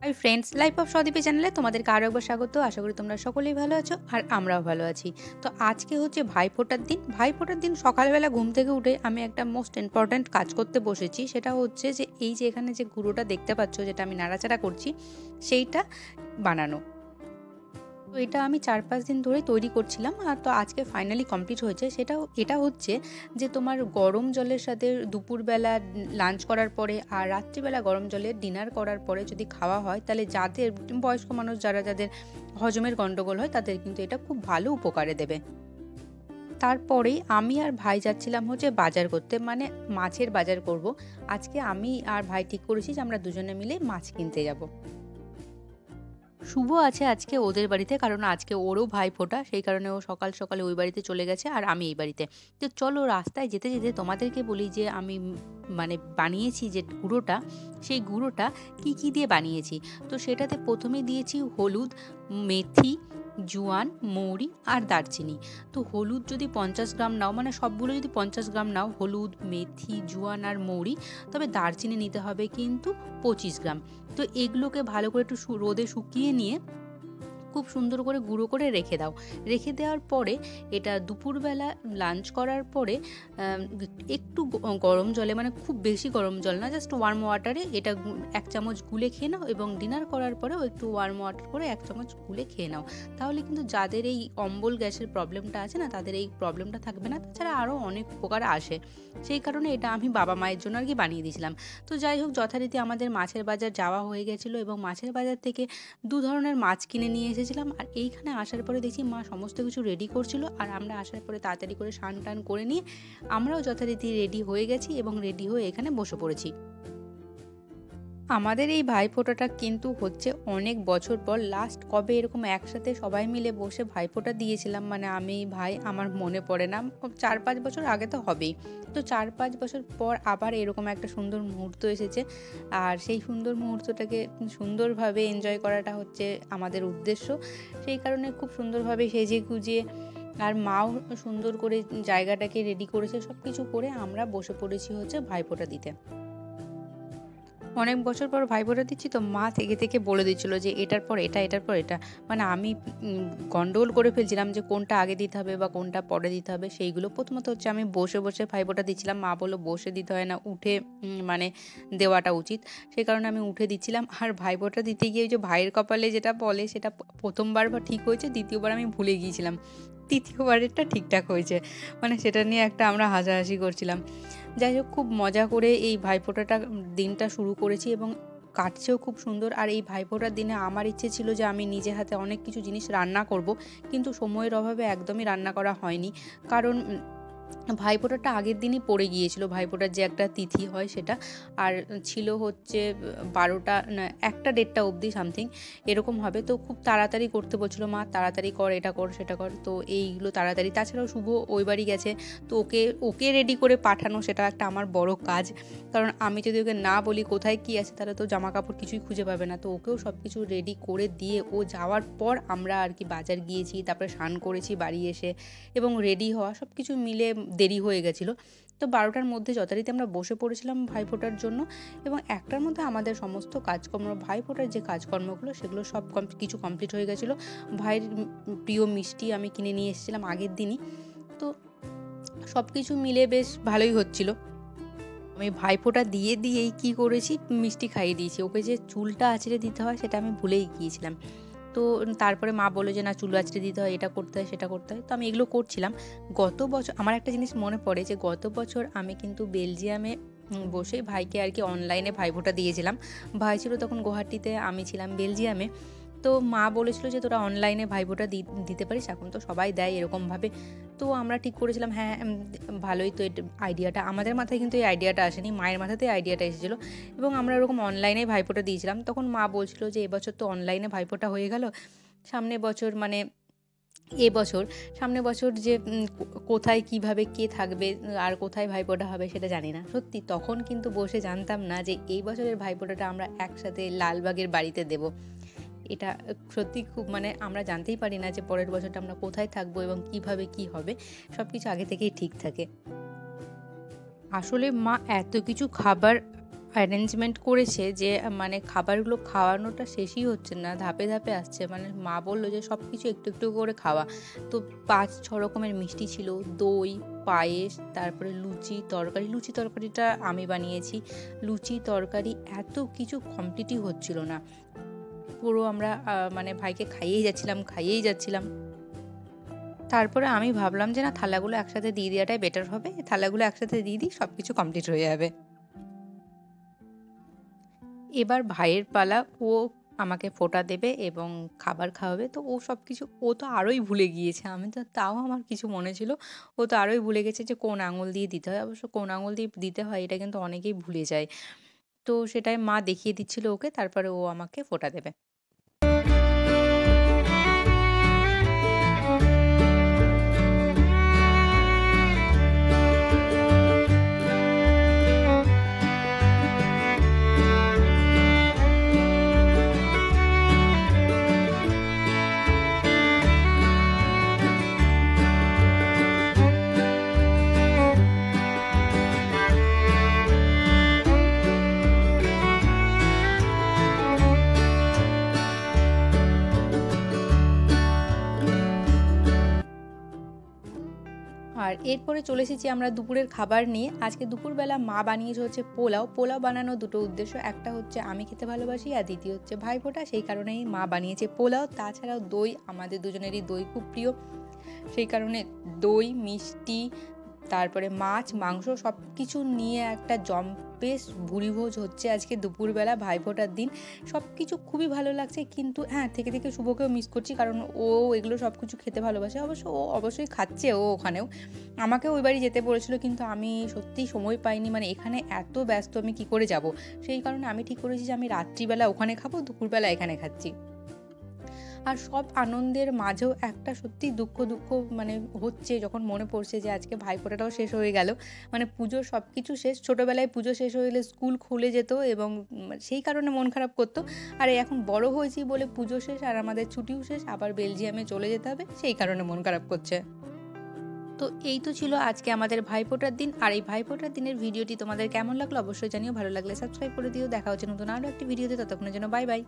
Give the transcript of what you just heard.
Hi friends, life of সদীপী চ্যানেলে তোমাদেরকে আরও একবার স্বাগত। আশা করি তোমরা সকলেই ভালো আছো আর আমরাও ভালো আছি। তো আজকে হচ্ছে ভাইফোঁটার দিন। ভাইফোঁটার দিন সকালবেলা ঘুম থেকে উঠে আমি একটা মোস্ট ইম্পর্ট্যান্ট কাজ করতে বসেছি। সেটা হচ্ছে যে এই যে এখানে যে গুঁড়োটা দেখতে পাচ্ছ, যেটা আমি নাড়াচাড়া করছি, সেইটা বানানো। তো এটা আমি ৪-৫ দিন ধরেই তৈরি করছিলাম, আর তো আজকে ফাইনালি কমপ্লিট হয়েছে। এটা হচ্ছে যে তোমার গরম জলের সাথে দুপুরবেলা লাঞ্চ করার পরে আর রাত্রিবেলা গরম জলে ডিনার করার পরে যদি খাওয়া হয়, তাহলে যাদের বয়স্ক মানুষ যাদের হজমের গণ্ডগোল হয়, তাদের কিন্তু এটা খুব ভালো উপকারে দেবে। তারপরেই আমি আর ভাই যাচ্ছিলাম হচ্ছে বাজার করতে, মানে মাছের বাজার করব। আজকে আমি আর ভাই ঠিক করেছি যে আমরা দুজনে মিলে মাছ কিনতে যাব। শুভ আছে আজকে ওদের বাড়িতে, কারণ আজকে ওরও ভাইফোঁটা, সেই কারণে ও সকাল সকালে ওই বাড়িতে চলে গেছে আর আমি এই বাড়িতে। তো চলো রাস্তায় যেতে যেতে তোমাদেরকে বলি যে আমি মানে বানিয়েছি যে গুঁড়োটা, সেই গুঁড়োটা কি কি দিয়ে বানিয়েছি। তো সেটাতে প্রথমে দিয়েছি হলুদ, মেথি, জোয়ান, মৌরি আর দারচিনি। তো হলুদ যদি ৫০ গ্রাম নাও, মানে সবগুলো যদি ৫০ গ্রাম নাও, হলুদ, মেথি, জোয়ান আর মৌরি, তবে দারচিনি নিতে হবে কিন্তু ২৫ গ্রাম। তো এগুলোকে ভালো করে একটু রোদে শুকিয়ে নিয়ে খুব সুন্দর করে গুঁড়ো করে রেখে দাও। রেখে দেওয়ার পরে এটা দুপুরবেলা লাঞ্চ করার পরে একটু গরম জলে, মানে খুব বেশি গরম জল না, জাস্ট ওয়ার্ম ওয়াটারে এটা ১ চামচ গুলে খেয়ে নাও, এবং ডিনার করার পরেও একটু ওয়ার্ম ওয়াটার করে ১ চামচ গুলে খেয়ে নাও। তাহলে কিন্তু যাদের এই অম্বল গ্যাসের প্রবলেমটা আছে না, তাদের এই প্রবলেমটা থাকবে না। তাছাড়া আরও অনেক উপকার আসে। সেই কারণে এটা আমি বাবা মায়ের জন্য আর কি বানিয়ে দিয়েছিলাম। তো যাই হোক, যথারীতি আমাদের মাছের বাজার যাওয়া হয়ে গেছিলো, এবং মাছের বাজার থেকে ২ ধরনের মাছ কিনে নিয়ে এসেছিলাম। আর এইখানে আসার পরে দেখি মা সমস্ত কিছু রেডি করছিল, আর আমরা আসার পরে তাড়াতাড়ি করে স্নান টান করে নিয়ে আমরাও যথারীতি রেডি হয়ে গেছি এবং রেডি হয়ে এখানে বসে পড়েছি। আমাদের এই ভাইফোঁটাটা কিন্তু হচ্ছে অনেক বছর পর। লাস্ট কবে এরকম একসাথে সবাই মিলে বসে ভাইফোঁটা দিয়েছিলাম, মানে আমি ভাই, আমার মনে পড়ে না, ৪-৫ বছর আগে তো হবেই। তো ৪-৫ বছর পর আবার এরকম একটা সুন্দর মুহূর্ত এসেছে, আর সেই সুন্দর মুহূর্তটাকে সুন্দরভাবে এনজয় করাটা হচ্ছে আমাদের উদ্দেশ্য। সেই কারণে খুব সুন্দরভাবে সেজে গুজিয়ে, আর মাও সুন্দর করে জায়গাটাকে রেডি করেছে, সব কিছু করে আমরা বসে পড়েছি হচ্ছে ভাইফোঁটা দিতে। অনেক বছর পর ভাইফোঁটা দিচ্ছি, তো মা থেকে থেকে বলে দিচ্ছিল যে এটার পর এটা, এটার পর এটা। মানে আমি গন্ডগোল করে ফেলছিলাম যে কোনটা আগে দিতে হবে বা কোনটা পরে দিতে হবে সেইগুলো। প্রথমত হচ্ছে আমি বসে বসে ভাইফোঁটা দিচ্ছিলাম। মা বলল বসে দিতে হয় না, উঠে মানে দেওয়াটা উচিত। সেই কারণে আমি উঠে দিচ্ছিলাম। আর ভাইফোঁটা দিতে গিয়ে ওই যে ভাইয়ের কপালে যেটা বলে, সেটা প্রথমবার বা ঠিক হয়েছে, দ্বিতীয়বার আমি ভুলে গিয়েছিলাম। তৃতীয়বারেরটা ঠিকঠাক হয়েছে। মানে সেটা নিয়ে একটা আমরা হাসাহাসি করছিলাম। যাই হোক, খুব মজা করে এই ভাইফোঁটাটা দিনটা শুরু করেছি, এবং কাটছেও খুব সুন্দর। আর এই ভাইফোঁটার দিনে আমার ইচ্ছে ছিল যে আমি নিজে হাতে অনেক কিছু জিনিস রান্না করব, কিন্তু সময়ের অভাবে একদমই রান্না করা হয়নি। কারণ ভাইফোঁটাটা আগের দিনই পড়ে গিয়েছিল, ভাইফোঁটার যে একটা তিথি হয় সেটা। আর ছিল হচ্ছে ১২টা না ১টা ১:৩০ অবধি সামথিং এরকম হবে। তো খুব তাড়াতাড়ি করতে বলছিল মা, তাড়াতাড়ি কর, এটা কর, সেটা কর। তো এইগুলো তাড়াতাড়ি, তাছাড়াও শুভ ওই বাড়ি গেছে, তো ওকে রেডি করে পাঠানো সেটা একটা আমার বড় কাজ। কারণ আমি যদি ওকে না বলি কোথায় কী আছে, তাহলে তো জামা কাপড় কিছুই খুঁজে পাবে না। তো ওকেও সব কিছু রেডি করে দিয়ে ও যাওয়ার পর আমরা আর কি বাজার গিয়েছি, তারপরে স্নান করেছি বাড়ি এসে, এবং রেডি হওয়া সব কিছু মিলে দেরি হয়ে গেছিলো। তো ১২টার মধ্যে যথারীতি আমরা বসে পড়েছিলাম ভাইফোঁটার জন্য, এবং ১টার মধ্যে আমাদের সমস্ত কাজকর্ম, ভাইফোঁটার যে কাজকর্মগুলো সেগুলো সব কিছু কমপ্লিট হয়ে গেছিলো। ভাইয়ের প্রিয় মিষ্টি আমি কিনে নিয়ে এসেছিলাম আগের দিনই। তো সব কিছু মিলে বেশ ভালোই হচ্ছিলো। আমি ভাইফোঁটা দিয়েই কী করেছি, মিষ্টি খাইয়ে দিয়েছি। ওকে যে চুলটা আঁচড়ে দিতে হয় সেটা আমি ভুলেই গিয়েছিলাম। তো তারপরে মা বলল যে না, চুল আঁচড়ে দিতে হয়, এটা করতে হয়, সেটা করতে হয়। তো আমি এগুলো করছিলাম। গত বছর আমার একটা জিনিস মনে পড়ে যে গত বছর আমি কিন্তু বেলজিয়ামে বসেই ভাইকে আর কি অনলাইনে ভাইফোঁটা দিয়েছিলাম। ভাই ছিল তখন গুয়াহাটিতে, আমি ছিলাম বেলজিয়ামে। তো মা বলেছিল যে তোরা অনলাইনে ভাইফোঁটা দিতে পারিস, এখন তো সবাই দেয় এরকমভাবে। তো আমরা ঠিক করেছিলাম হ্যাঁ, ভালোই তো আইডিয়াটা। আমাদের মাথায় কিন্তু এই আইডিয়াটা আসেনি, মায়ের মাথাতেই আইডিয়াটা এসেছিলো, এবং আমরা এরকম অনলাইনে ভাইফোঁটা দিয়েছিলাম। তখন মা বলছিল যে এবছর তো অনলাইনে ভাইফোঁটা হয়ে গেল, সামনের বছর মানে এবছর, সামনের বছর যে কোথায় কিভাবে কে থাকবে আর কোথায় ভাইফোঁটা হবে সেটা জানি না। সত্যি তখন কিন্তু বসে জানতাম না যে এই বছরের ভাইফোঁটাটা আমরা একসাথে লালবাগের বাড়িতে দেব। এটা সত্যি খুব, মানে আমরা জানতেই পারি না যে পরের বছরটা আমরা কোথায় থাকবো এবং কিভাবে কি হবে, সব কিছু আগে থেকেই ঠিক থাকে। আসলে মা এত কিছু খাবার অ্যারেঞ্জমেন্ট করেছে যে মানে খাবারগুলো খাওয়ানোটা শেষই হচ্ছে না, ধাপে ধাপে আসছে। মানে মা বলল যে সব কিছু একটু একটু করে খাওয়া। তো ৫-৬ রকমের মিষ্টি ছিল, দই, পায়েস, তারপরে লুচি তরকারি। লুচি তরকারিটা আমি বানিয়েছি। লুচি তরকারি এত কিছু কমপ্লিটই হচ্ছিল না। পুরো আমরা মানে ভাইকে খাইয়েই যাচ্ছিলাম। তারপরে আমি ভাবলাম যে না, থালাগুলো একসাথে দিয়ে দেওয়াটাই বেটার হবে। থালাগুলো একসাথে দিয়ে দিই, সব কিছু কমপ্লিট হয়ে যাবে। এবার ভাইয়ের পালা। ও আমাকে ফোঁটা দেবে এবং খাবার খাওয়াবে। তো ও সবকিছু, ও তো আরোই ভুলে গিয়েছে। আমি তো, তাও আমার কিছু মনে ছিল। ও তো আরোই ভুলে গেছে যে কোন আঙুল দিয়ে দিতে হয়। অবশ্য কোন আঙুল দিয়ে দিতে হয় এটা কিন্তু অনেকেই ভুলে যায়। তো সেটাই মা দেখিয়ে দিচ্ছিল ওকে, তারপরে ও আমাকে ফোঁটা দেবে। আর এরপরে চলে এসেছি আমরা দুপুরের খাবার নিয়ে। আজকে দুপুরবেলা মা বানিয়েছে হচ্ছে পোলাও। পোলাও বানানোর দুটো উদ্দেশ্য। একটা হচ্ছে আমি খেতে ভালোবাসি, আর দ্বিতীয় হচ্ছে ভাইফোঁটা, সেই কারণেই মা বানিয়েছে পোলাও। তাছাড়াও দই, আমাদের দুজনেরই দই খুব প্রিয়। সেই কারণে দই, মিষ্টি, তারপরে মাছ, মাংস সব কিছু নিয়ে একটা জম্পেশ ভুরিভোজ হচ্ছে আজকে দুপুরবেলা ভাইফোঁটার দিন। সব কিছু খুবই ভালো লাগছে, কিন্তু হ্যাঁ, থেকে থেকে শুভকেও মিস করছি, কারণ ও এগুলো সব কিছু খেতে ভালোবাসে। অবশ্য ও অবশ্যই খাচ্ছে ও ওখানেও। আমাকেও ওই বাড়ি যেতে বলেছিল, কিন্তু আমি সত্যিই সময় পাইনি। মানে এখানে এত ব্যস্ত, আমি কি করে যাব। সেই কারণে আমি ঠিক করেছি যে আমি রাত্রিবেলা ওখানে খাবো, দুপুরবেলা এখানে খাচ্ছি। আর সব আনন্দের মাঝেও একটা সত্যি দুঃখ মানে হচ্ছে, যখন মনে পড়ছে যে আজকে ভাইফোঁটাটাও শেষ হয়ে গেল। মানে পুজোর সব কিছু শেষ। ছোটোবেলায় পুজো শেষ হয়ে গেলে স্কুল খুলে যেত এবং সেই কারণে মন খারাপ করতো। আর এখন বড় হয়েছি বলে পুজো শেষ আর আমাদের ছুটিও শেষ, আবার বেলজিয়ামে চলে যেতে হবে, সেই কারণে মন খারাপ করছে। তো এই তো ছিল আজকে আমাদের ভাইফোঁটার দিন। আর এই ভাইফোঁটার দিনের ভিডিওটি তোমাদের কেমন লাগলো অবশ্যই জানিও। ভালো লাগলে সাবস্ক্রাইব করে দিও। দেখা হচ্ছে নতুন আরও একটি ভিডিওতে। ততক্ষণের জন্য বাই বাই।